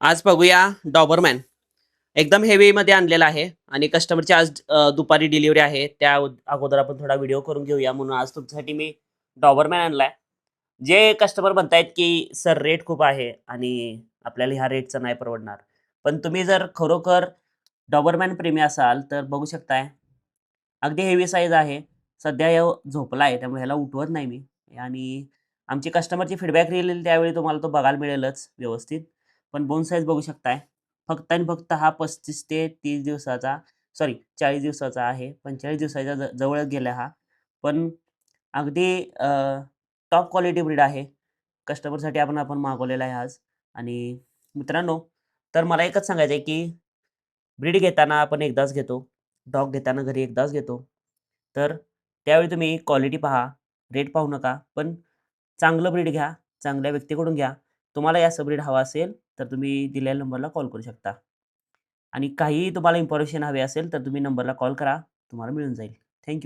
आज बघूया डॉबरमॅन एकदम हेवीमध्ये आणलेला आहे आणि कस्टमरची आज दुपारी डिलिव्हरी आहे. त्या अगोदर आपण थोडा व्हिडिओ करून घेऊया म्हणून आज तुमच्यासाठी मी डॉबरमॅन आणलाय. जे कस्टमर म्हणतायत की सर रेट खूप आहे आणि आपल्याला ह्या रेटचं नाही परवडणार. पण तुम्ही जर खरोखर डॉबरमॅन प्रेमी असाल तर बघू शकताय. अगदी हेवी साईज आहे. सध्या ह्यो झोपलाय त्यामुळे ह्याला उठवत नाही मी आणि आमची कस्टमरची फीडबॅक येईल त्यावेळी तुम्हाला तो बघायला मिळेलच व्यवस्थित. पण बोन साईज बघू शकताय. फक्त आणि फक्त हा 35 ते 30 दिवसाचा 40 दिवसाचा आहे. 45 दिवसाच्या जवळ गेला हा. पण अगदी टॉप क्वालिटी ब्रीड आहे. कस्टमरसाठी आपण मागवलेला आहे आज आणि मित्रांनो, तर मला एकच सांगायचं आहे, की ब्रीड घेताना आपण एकदाच घेतो. डॉग घेताना घरी एकदाच घेतो. तर त्यावेळी तुम्ही क्वालिटी पहा, रेट पाहू नका. पण चांगलं ब्रीड घ्या, चांगल्या व्यक्तीकडून घ्या. तुम्हाला या ब्रीड हवा असेल, तर तुम्ही दिलेल्या नंबरला कॉल करू शकता. आणि काहीही तुम्हाला इन्फॉर्मेशन हवी असेल, तर तुम्ही नंबरला कॉल करा. तुम्हाला मिळून जाईल. थँक